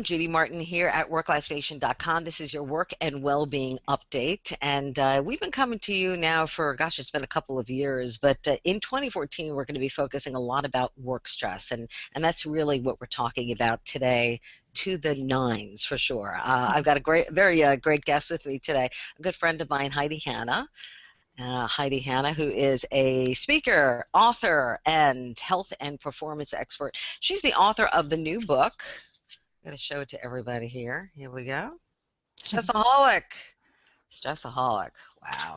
Judy Martin here at WorkLifeStation.com. This is your work and well-being update, and we've been coming to you now for, gosh, it's been a couple of years, but in 2014 we're going to be focusing a lot about work stress, and that's really what we're talking about today, to the nines for sure. I've got a very great guest with me today, a good friend of mine, Heidi Hanna. Heidi Hanna, who is a speaker, author, and health and performance expert. She's the author of the new book. I'm going to show it to everybody here. Here we go. Stressaholic. Stressaholic. Wow.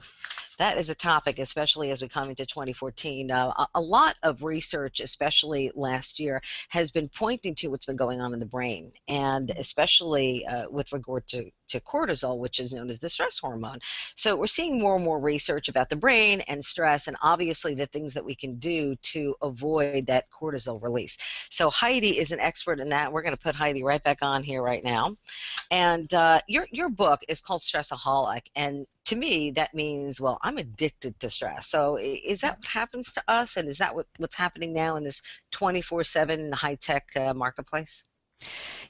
That is a topic, especially as we come into 2014. A lot of research, especially last year, has been pointing to what's been going on in the brain, and especially with regard to cortisol, which is known as the stress hormone. So we're seeing more and more research about the brain and stress, and obviously the things that we can do to avoid that cortisol release. So Heidi is an expert in that. We're going to put Heidi right back on here right now. And your book is called Stressaholic, and to me, that means, well, I'm addicted to stress. So is that what happens to us, and is that what's happening now in this 24/7 high-tech marketplace?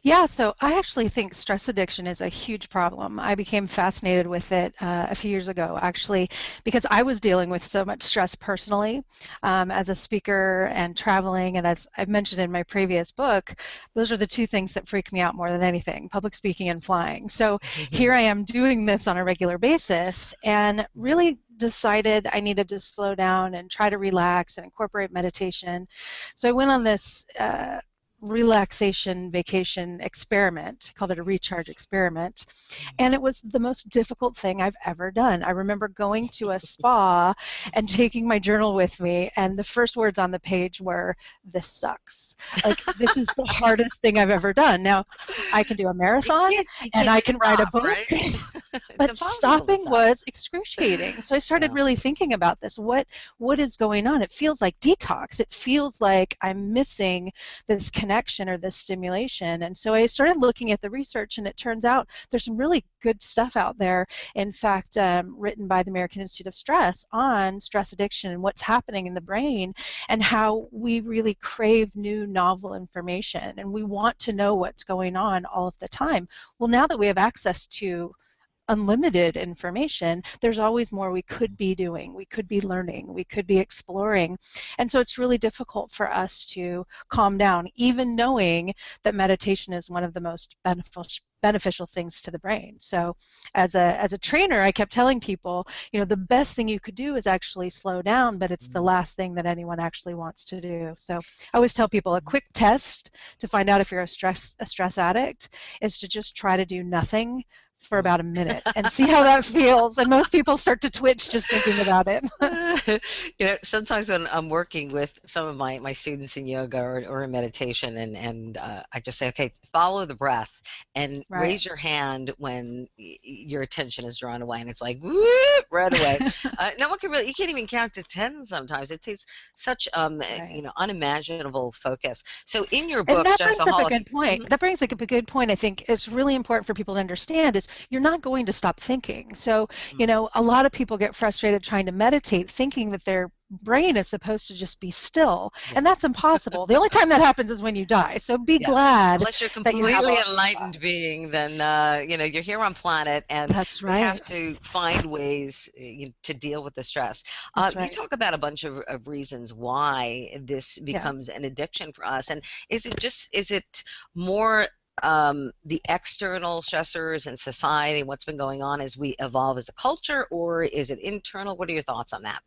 Yeah, so I actually think stress addiction is a huge problem. I became fascinated with it a few years ago, actually, because I was dealing with so much stress personally as a speaker and traveling, and as I've mentioned in my previous book, those are the two things that freak me out more than anything, public speaking and flying. So here I am doing this on a regular basis and really decided I needed to slow down and try to relax and incorporate meditation. So I went on this relaxation vacation experiment. I called it a recharge experiment, and it was the most difficult thing I've ever done. I remember going to a spa and taking my journal with me, and the first words on the page were, "This sucks." Like, this is the hardest thing I've ever done. Now, I can do a marathon and I can write a book, right? But stopping was excruciating. So I started really thinking about this. What is going on? It feels like detox. It feels like I'm missing this connection or this stimulation. And so I started looking at the research, and it turns out there's some really good stuff out there. In fact, written by the American Institute of Stress on stress addiction and what's happening in the brain and how we really crave new novel information, and we want to know what's going on all of the time. Well, now that we have access to unlimited information, there's always more we could be doing, we could be learning, we could be exploring, and so it's really difficult for us to calm down, even knowing that meditation is one of the most beneficial things to the brain. So as a trainer, I kept telling people, you know, the best thing you could do is actually slow down, but it's the last thing that anyone actually wants to do. So I always tell people a quick test to find out if you're a stress addict is to just try to do nothing for about a minute and see how that feels. And most people start to twitch just thinking about it. You know, sometimes when I'm working with some of my students in yoga or in meditation, and I just say, okay, follow the breath and raise your hand when your attention is drawn away, and it's like, whoop, right away. No one can really, you can't even count to 10 sometimes. It takes such you know, unimaginable focus. So in your book, and that brings up a good point. That brings up a good point. I think it's really important for people to understand is you're not going to stop thinking. So, you know, a lot of people get frustrated trying to meditate, thinking that their brain is supposed to just be still, and that's impossible. The only time that happens is when you die. So be glad. Unless you're completely enlightened being, then you know, you're here on planet, and you have to find ways to deal with the stress. You talk about a bunch of reasons why this becomes an addiction for us, and is it more the external stressors in society, what's been going on as we evolve as a culture, or is it internal? What are your thoughts on that?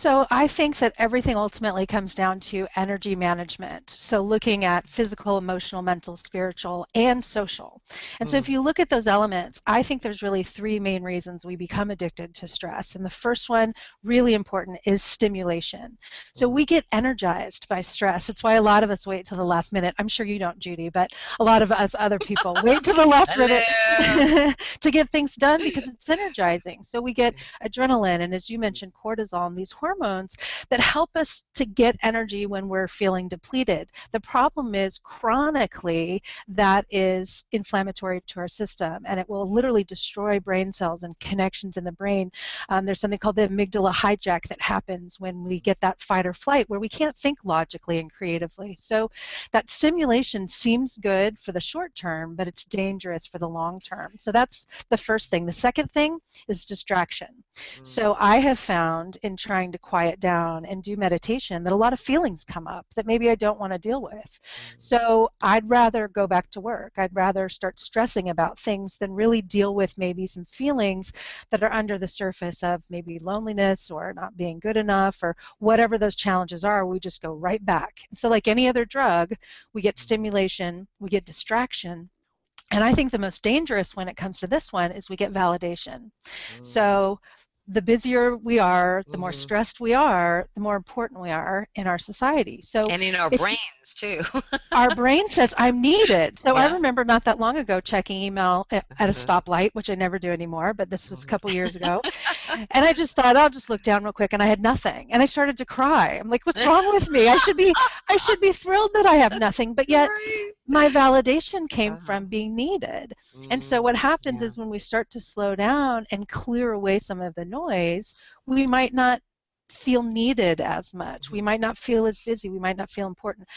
So I think that everything ultimately comes down to energy management. So looking at physical, emotional, mental, spiritual, and social. And so if you look at those elements, I think there's really three main reasons we become addicted to stress. And the first one, really important, is stimulation. So we get energized by stress. That's why a lot of us wait till the last minute. I'm sure you don't, Judy, but a lot of us other people wait till the last minute to get things done because it's energizing. So we get adrenaline, and as you mentioned, cortisol, and these hormones that help us to get energy when we're feeling depleted. The problem is chronically that is inflammatory to our system, and it will literally destroy brain cells and connections in the brain. There's something called the amygdala hijack that happens when we get that fight or flight where we can't think logically and creatively. So that stimulation seems good for the short term, but it's dangerous for the long term. So that's the first thing. The second thing is distraction. So I have found in trying to quiet down and do meditation that a lot of feelings come up that maybe I don't want to deal with. So I'd rather go back to work. I'd rather start stressing about things than really deal with maybe some feelings that are under the surface of maybe loneliness or not being good enough or whatever those challenges are. We just go right back. So like any other drug, we get stimulation, we get distraction. And I think the most dangerous when it comes to this one is we get validation. So the busier we are, the more stressed we are, the more important we are in our society. So and in our brains too. Our brain says, I'm needed. So I remember not that long ago checking email at a stoplight, which I never do anymore, but this was a couple years ago. And I just thought, I'll just look down real quick, and I had nothing. And I started to cry. I'm like, what's wrong with me? I should be thrilled that I have nothing, but yet my validation came from being needed. And so what happens is when we start to slow down and clear away some of the noise, we might not feel needed as much. We might not feel as busy. We might not feel important.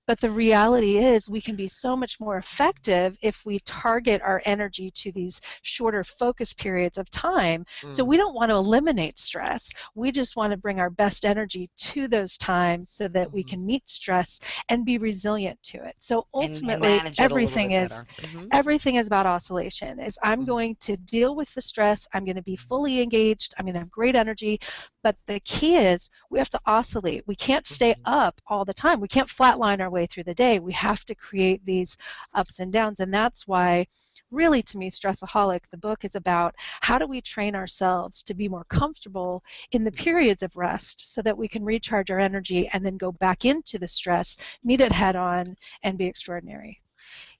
But the reality is we can be so much more effective if we target our energy to these shorter focus periods of time. So we don't want to eliminate stress. We just want to bring our best energy to those times so that we can meet stress and be resilient to it. So ultimately, everything is about oscillation. Is I'm going to deal with the stress. I'm going to be fully engaged. I'm going to have great energy. But the key is we have to oscillate. We can't stay up all the time. We can't flatline our way through the day. We have to create these ups and downs, and that's why really, to me, Stressaholic, the book, is about how do we train ourselves to be more comfortable in the periods of rest so that we can recharge our energy and then go back into the stress, meet it head on, and be extraordinary.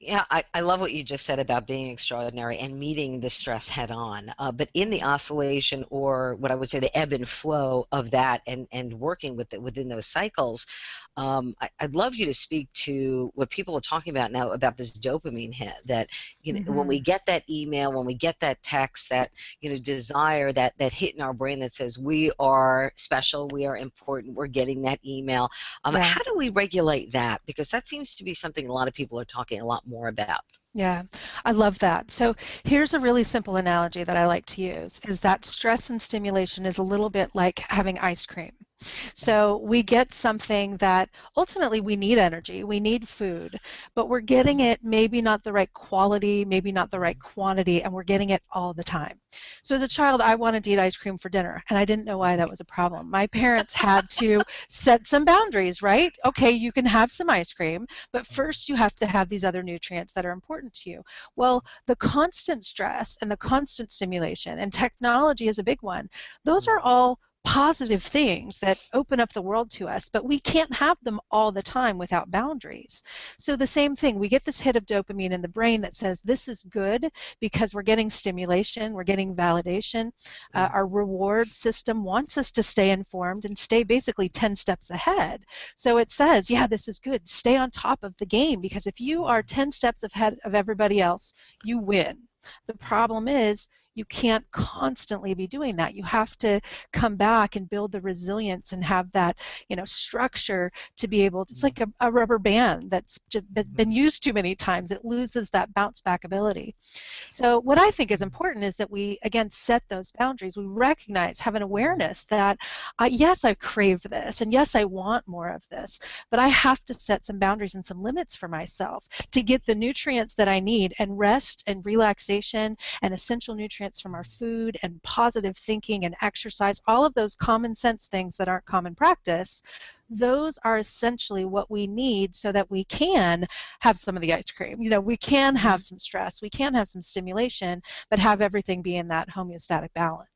Yeah, I love what you just said about being extraordinary and meeting the stress head on. But in the oscillation, or what I would say the ebb and flow of that, and working with it within those cycles, I'd love you to speak to what people are talking about now about this dopamine hit. That when we get that email, when we get that text, that desire, that hit in our brain that says we are special, we are important, we're getting that email. How do we regulate that? Because that seems to be something a lot of people are talking a lot more about. Yeah, I love that. So here's a really simple analogy that I like to use, is that stress and stimulation is a little bit like having ice cream. So we get something that ultimately we need energy, we need food, but we're getting it maybe not the right quality, maybe not the right quantity, and we're getting it all the time. So as a child, I wanted to eat ice cream for dinner, and I didn't know why that was a problem. My parents had to set some boundaries, right? Okay, you can have some ice cream, but first you have to have these other nutrients that are important to you. Well, the constant stress and the constant stimulation, and technology is a big one, those are all positive things that open up the world to us, but we can't have them all the time without boundaries. So the same thing, we get this hit of dopamine in the brain that says this is good because we're getting stimulation, we're getting validation. Our reward system wants us to stay informed and stay basically 10 steps ahead. So it says, yeah, this is good. Stay on top of the game, because if you are 10 steps ahead of everybody else, you win. The problem is you can't constantly be doing that. You have to come back and build the resilience and have that, structure to be able to, it's like a rubber band that's been used too many times. It loses that bounce back ability. So what I think is important is that we, again, set those boundaries. We recognize, have an awareness that, yes, I crave this, and yes, I want more of this, but I have to set some boundaries and some limits for myself to get the nutrients that I need, and rest and relaxation and essential nutrients from our food and positive thinking and exercise, all of those common sense things that aren't common practice, those are essentially what we need so that we can have some of the ice cream. We can have some stress, we can have some stimulation, but have everything be in that homeostatic balance.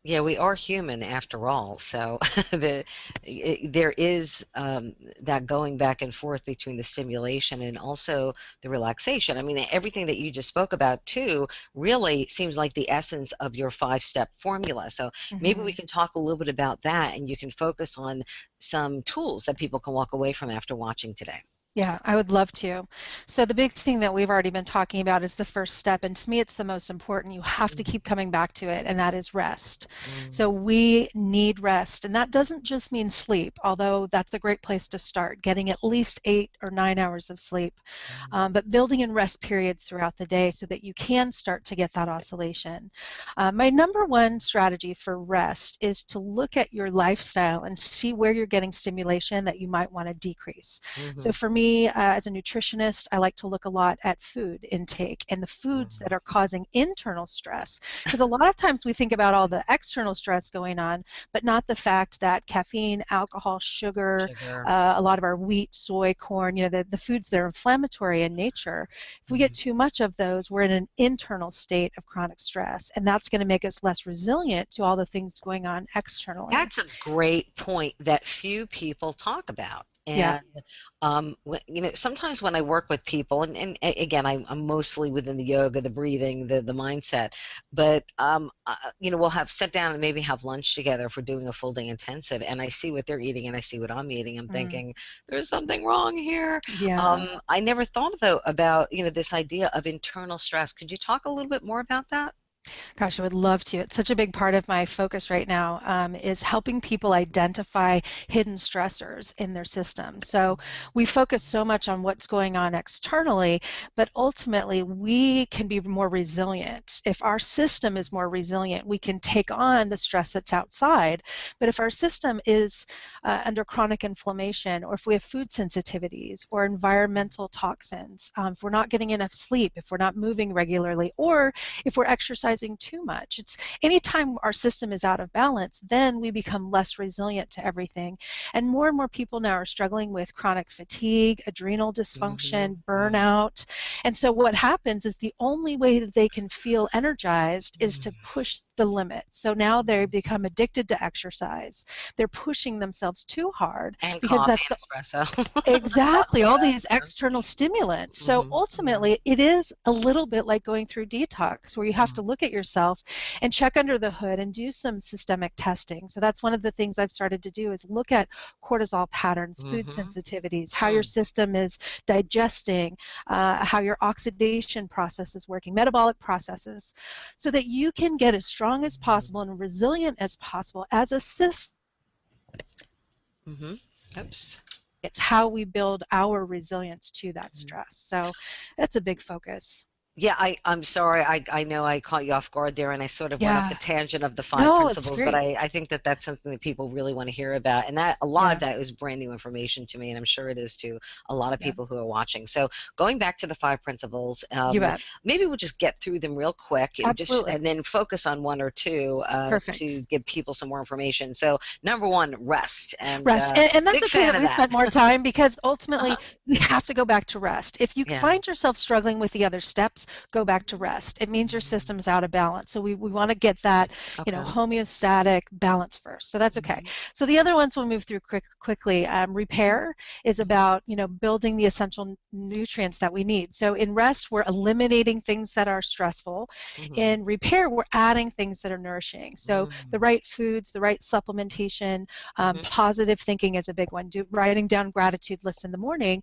Yeah, we are human after all. So there is that going back and forth between the stimulation and also the relaxation. I mean, everything that you just spoke about too really seems like the essence of your five-step formula. So maybe we Hmm. can talk a little bit about that, and you can focus on some tools that people can walk away from after watching today. Yeah, I would love to. So the big thing that we've already been talking about is the first step, and to me it's the most important. You have to keep coming back to it, and that is rest. Mm-hmm. So we need rest, and that doesn't just mean sleep, although that's a great place to start, getting at least 8 or 9 hours of sleep, but building in rest periods throughout the day so that you can start to get that oscillation. My number one strategy for rest is to look at your lifestyle and see where you're getting stimulation that you might want to decrease. Mm-hmm. So for me, as a nutritionist, I like to look a lot at food intake and the foods that are causing internal stress. Because a lot of times we think about all the external stress going on, but not the fact that caffeine, alcohol, sugar, Sugar. a lot of our wheat, soy, corn, the foods that are inflammatory in nature, if we get too much of those, we're in an internal state of chronic stress. And that's going to make us less resilient to all the things going on externally. That's a great point that few people talk about. Yeah. And sometimes when I work with people, again, I'm mostly within the yoga, the breathing, the mindset, but we'll have sit down and maybe have lunch together if we're doing a full day intensive, and I see what they're eating and I see what I'm eating. I'm Mm. thinking there's something wrong here. Yeah. I never thought though about this idea of internal stress. Could you talk a little bit more about that? Gosh, I would love to. It's such a big part of my focus right now is helping people identify hidden stressors in their system. So we focus so much on what's going on externally, but ultimately we can be more resilient. If our system is more resilient, we can take on the stress that's outside. But if our system is under chronic inflammation, or if we have food sensitivities or environmental toxins, if we're not getting enough sleep, if we're not moving regularly, or if we're exercising too much. It's anytime our system is out of balance, then we become less resilient to everything. And more people now are struggling with chronic fatigue, adrenal dysfunction, burnout. And so what happens is the only way that they can feel energized is to push the limit. So now they become addicted to exercise. They're pushing themselves too hard And because coffee that's the and espresso. exactly, all Yeah. these external stimulants. So Mhm. ultimately, it is a little bit like going through detox, where you have to Mhm. look at yourself and check under the hood and do some systemic testing. So that's one of the things I've started to do is look at cortisol patterns, food Mhm. sensitivities, how your system is digesting, how your oxidation process is working, metabolic processes, so that you can get as strong as possible and resilient as possible as a system. Mhm. Oops. It's how we build our resilience to that stress. So that's a big focus. Yeah, I'm sorry. I know I caught you off guard there, and I sort of went off the Yeah. tangent of the five No, it's principles, but great. I think that that's something that people really want to hear about, and that a lot of Yeah. that is brand new information to me, and I'm sure it is to a lot of Yeah. people who are watching. So going back to the five principles, You bet. maybe we'll just get through them real quick, Absolutely. and then focus on one or two Perfect. to give people some more information. So number one, rest, and Rest. And that's big okay fan that of we that. spent more time because ultimately Uh-huh. we have to go back to rest. If you Yeah. find yourself struggling with the other steps, go back to rest. It means your system's out of balance. So we want to get that, Okay. homeostatic balance first. So that's okay. So the other ones we'll move through quickly. Repair is about, building the essential nutrients that we need. So in rest, we're eliminating things that are stressful. Mhm. In repair, we're adding things that are nourishing. So the right foods, the right supplementation, Mhm. positive thinking is a big one. Writing down gratitude lists in the morning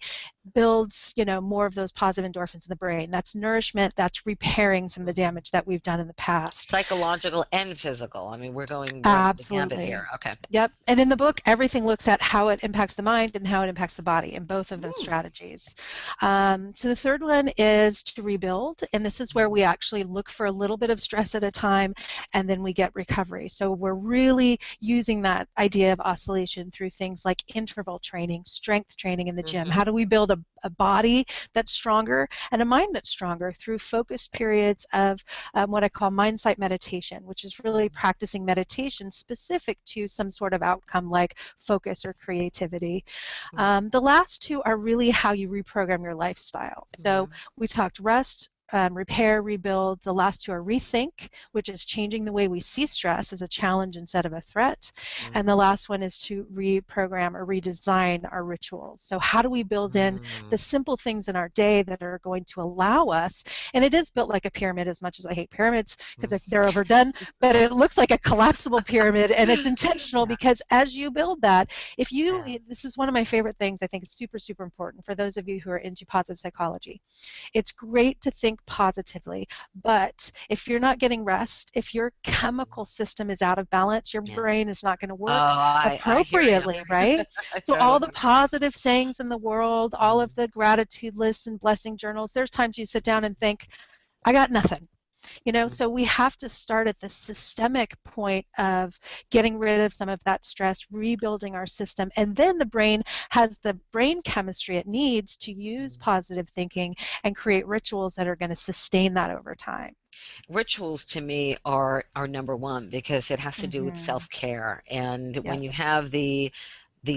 builds, more of those positive endorphins in the brain. That's nourishment. That's repairing some of the damage that we've done in the past. Psychological and physical. I mean, we're going right the gambit Absolutely. here. Okay. Yep. And in the book, everything looks at how it impacts the mind and how it impacts the body in both of those Mm. strategies. So the third one is to rebuild, and this is where we actually look for a little bit of stress at a time, and then we get recovery. So we're really using that idea of oscillation through things like interval training, strength training in the gym. Mhm. How do we build a body that's stronger and a mind that's stronger through focused periods of what I call mind-sight meditation, which is really practicing meditation specific to some sort of outcome like focus or creativity. The last two are really how you reprogram your lifestyle. So we talked rest, repair, rebuild. The last two are rethink, which is changing the way we see stress as a challenge instead of a threat. And the last one is to reprogram or redesign our rituals. So how do we build in the simple things in our day that are going to allow us, and it is built like a pyramid, as much as I hate pyramids because they're overdone, but it looks like a collapsible pyramid, and it's intentional because as you build that, if you, this is one of my favorite things, I think is super, super important for those of you who are into positive psychology. It's great to think positively, but if you're not getting rest, if your chemical system is out of balance, your brain is not going to work appropriately, right? So all the positive sayings in the world, all of the gratitude lists and blessing journals, there's times you sit down and think, I got nothing. You know, so we have to start at the systemic point of getting rid of some of that stress, rebuilding our system, and then the brain has the brain chemistry it needs to use positive thinking and create rituals that are going to sustain that over time. Rituals to me are number one because it has to do with self-care, and when you have the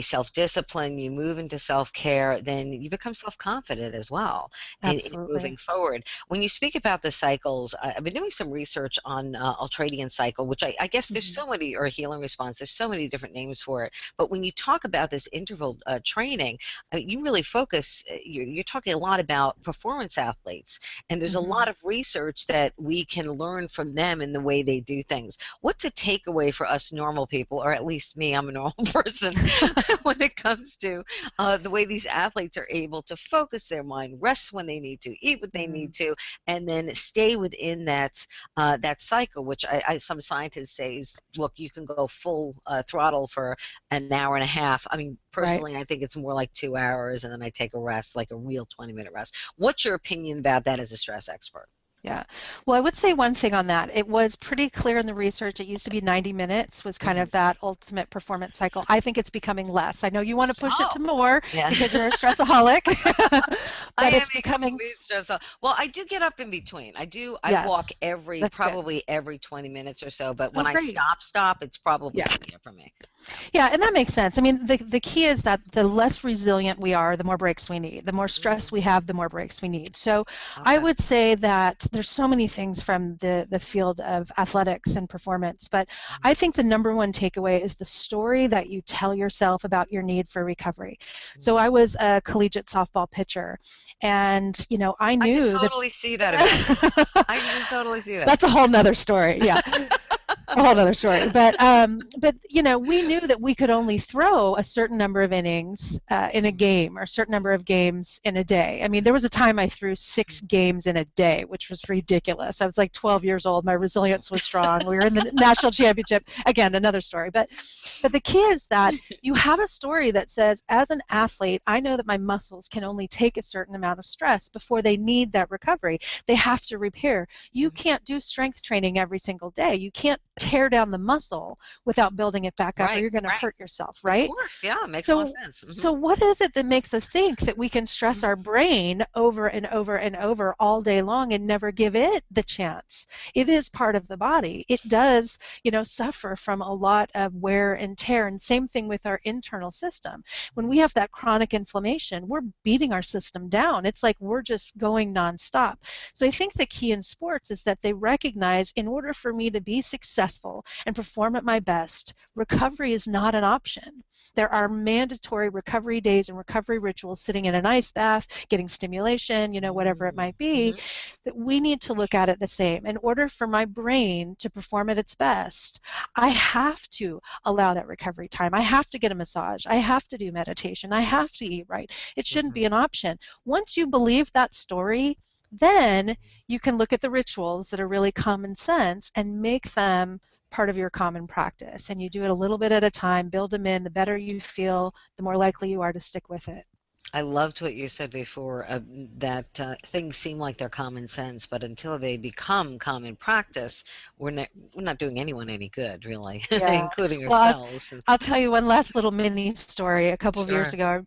self-discipline, you move into self-care, then you become self-confident as well in moving forward. When you speak about the cycles, I've been doing some research on ultradian cycle, which I guess there's so many, or healing response, there's so many different names for it. But when you talk about this interval training, I mean, you really focus, you're talking a lot about performance athletes, and there's a lot of research that we can learn from them in the way they do things. What's a takeaway for us normal people, or at least me, I'm a normal person, when it comes to the way these athletes are able to focus their mind, rest when they need to, eat what they need to, and then stay within that that cycle, which some scientists say is, look, you can go full throttle for an hour and a half. I mean, personally, I think it's more like 2 hours, and then I take a rest, like a real 20-minute rest. What's your opinion about that as a stress expert? Yeah. Well, I would say one thing on that. It was pretty clear in the research. It used to be 90 minutes was kind of that ultimate performance cycle. I think it's becoming less. I know you want to push it to more because you're a stressaholic. But it's becoming well, I do get up in between. I walk probably every 20 minutes or so, but when I stop, it's probably easier for me. Yeah, and that makes sense. I mean, the key is that the less resilient we are, the more breaks we need. The more stress we have, the more breaks we need. So I would say that there's so many things from the field of athletics and performance, but I think the number one takeaway is the story that you tell yourself about your need for recovery. So I was a collegiate softball pitcher, and, you know, I knew I can totally see that about you. I can totally see that. That's a whole nother story, yeah. A whole other story. But you know, we knew that we could only throw a certain number of innings in a game, or a certain number of games in a day. I mean, there was a time I threw 6 games in a day, which was ridiculous. I was like 12 years old. My resilience was strong. We were in the national championship. Again, another story. But the key is that you have a story that says, as an athlete, I know that my muscles can only take a certain amount of stress before they need that recovery. They have to repair. You can't do strength training every single day. You can't tear down the muscle without building it back up, or you're going to hurt yourself, right? Of course, yeah, it makes a lot of sense. So what is it that makes us think that we can stress our brain over and over and over all day long and never give it the chance? It is part of the body. It does, you know, suffer from a lot of wear and tear, and same thing with our internal system. When we have that chronic inflammation, we're beating our system down. It's like we're just going nonstop. So I think the key in sports is that they recognize, in order for me to be successful and perform at my best, recovery is not an option. There are mandatory recovery days and recovery rituals, sitting in an ice bath, getting stimulation, you know, whatever it might be, that we need to look at it the same. In order for my brain to perform at its best, I have to allow that recovery time. I have to get a massage. I have to do meditation. I have to eat right. It shouldn't be an option. Once you believe that story, then you can look at the rituals that are really common sense and make them part of your common practice. And you do it a little bit at a time, build them in. The better you feel, the more likely you are to stick with it. I loved what you said before, that things seem like they're common sense, but until they become common practice, we're not doing anyone any good, really, including ourselves. I'll tell you one last little mini story. A couple of years ago,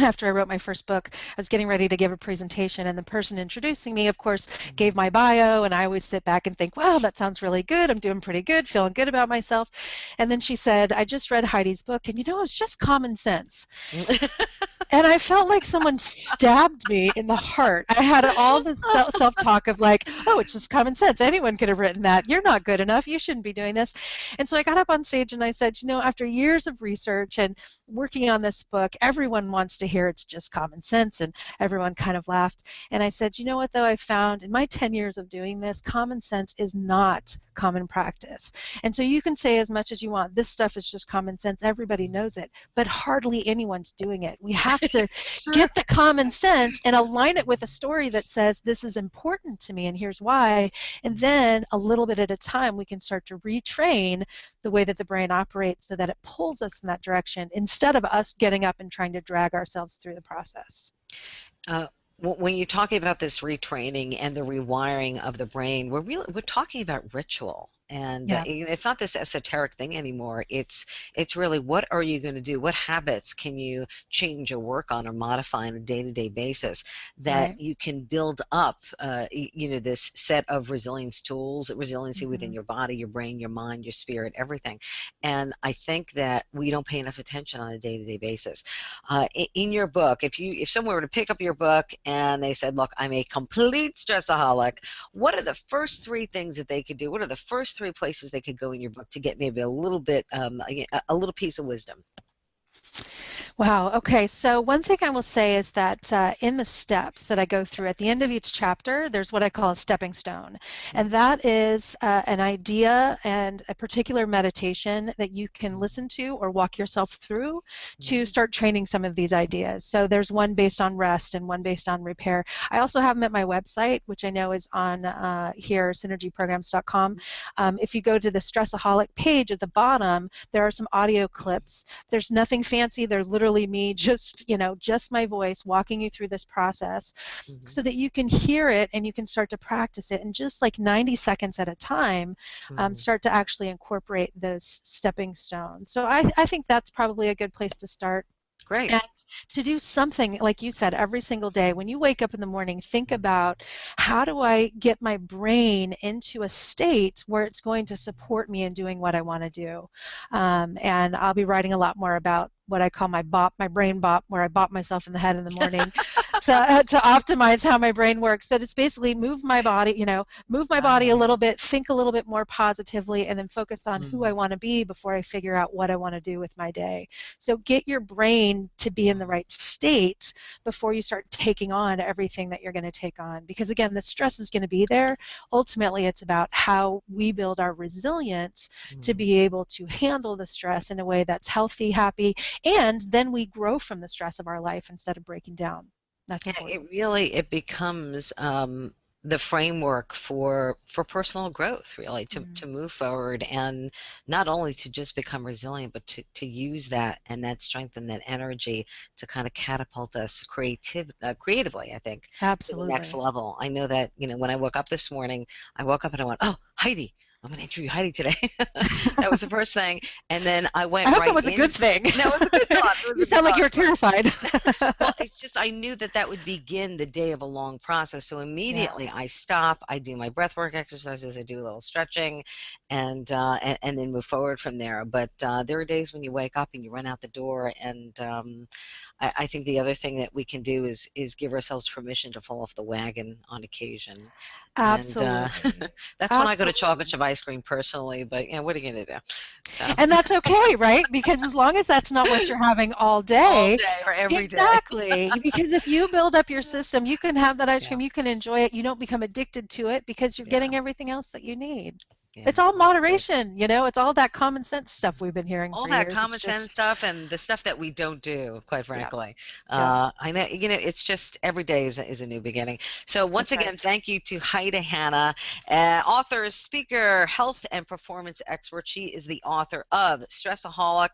after I wrote my first book, I was getting ready to give a presentation, and the person introducing me, of course, gave my bio, and I always sit back and think, wow, that sounds really good. I'm doing pretty good, feeling good about myself. And then she said, I just read Heidi's book, and you know, it's just common sense. And I felt like someone stabbed me in the heart. I had all this self-talk of like, oh, it's just common sense. Anyone could have written that. You're not good enough. You shouldn't be doing this. And so I got up on stage and I said, you know, after years of research and working on this book, everyone wants to hear it's just common sense, and everyone kind of laughed. And I said, you know what, though, I found in my 10 years of doing this, common sense is not common practice. And so you can say as much as you want, this stuff is just common sense, everybody knows it, but hardly anyone's doing it. We have to get the common sense and align it with a story that says this is important to me and here's why, and then a little bit at a time we can start to retrain the way that the brain operates so that it pulls us in that direction instead of us getting up and trying to drag ourselves through the process. When you're talking about this retraining and the rewiring of the brain, we're talking about ritual. And it's not this esoteric thing anymore. It's really, what are you going to do? What habits can you change or work on or modify on a day-to-day basis that you can build up, this set of resilience tools, resiliency within your body, your brain, your mind, your spirit, everything. And I think that we don't pay enough attention on a day-to-day basis. In your book, if someone were to pick up your book and they said, look, I'm a complete stressaholic, what are the first 3 things that they could do? What are the first 3 places they could go in your book to get maybe a little bit, a little piece of wisdom? Wow. Okay. So one thing I will say is that in the steps that I go through at the end of each chapter, there's what I call a stepping stone. And that is an idea and a particular meditation that you can listen to or walk yourself through to start training some of these ideas. So there's one based on rest and one based on repair. I also have them at my website, which I know is on here, synergyprograms.com. If you go to the Stressaholic page at the bottom, there are some audio clips. There's nothing fancy. They're literally me, just my voice walking you through this process so that you can hear it and you can start to practice it, and just like 90 seconds at a time start to actually incorporate those stepping stones. So I think that's probably a good place to start. Great. And to do something, like you said, every single day. When you wake up in the morning, think about, how do I get my brain into a state where it's going to support me in doing what I want to do? And I'll be writing a lot more about what I call my bop, my brain bop, where I bop myself in the head in the morning to optimize how my brain works. But it's basically move my body, move my body a little bit, think a little bit more positively, and then focus on who I want to be before I figure out what I want to do with my day. So get your brain to be in the right state before you start taking on everything that you're going to take on. Because again, the stress is going to be there. Ultimately, it's about how we build our resilience to be able to handle the stress in a way that's healthy, happy, and then we grow from the stress of our life instead of breaking down. That's important. It becomes the framework for personal growth, really, to move forward, and not only to just become resilient, but to use that and that strength and that energy to kind of catapult us creatively, I think, absolutely, to the next level. I know that, when I woke up this morning, I woke up and I went, oh, Heidi, I'm going to interview Heidi today. That was the first thing. And then I went I hope right it was a good thing. No, it was a good thought. You sound like you're terrified. Well, it's just I knew that would begin the day of a long process. So immediately I stop, I do my breathwork exercises, I do a little stretching, and then move forward from there. But there are days when you wake up and you run out the door, and I think the other thing that we can do is give ourselves permission to fall off the wagon on occasion. Absolutely. And, that's when I go to chocolate chip ice cream personally, but what are you going to do? So. And that's okay, right? Because as long as that's not what you're having all day or every day. Exactly. Because if you build up your system, you can have that ice cream, you can enjoy it, you don't become addicted to it because you're getting everything else that you need. Yeah, it's all moderation, it's all that common sense stuff we've been hearing all for that years. Common sense stuff and the stuff that we don't do, quite frankly. I know, it's just every day is a new beginning. So once again, thank you to Heidi Hanna, author, speaker, health and performance expert. She is the author of Stressaholic.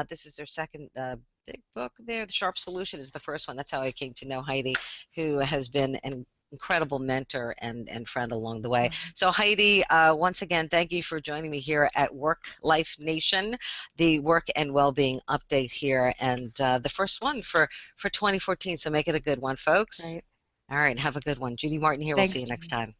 This is her second big book there. The Sharp Solution is the first one. That's how I came to know Heidi, who has been an incredible mentor and friend along the way. So Heidi, once again, thank you for joining me here at Work Life Nation, the work and well-being update here, and the first one for 2014. So make it a good one, folks. Right. All right, have a good one. Judy Martin here. We'll see you next time.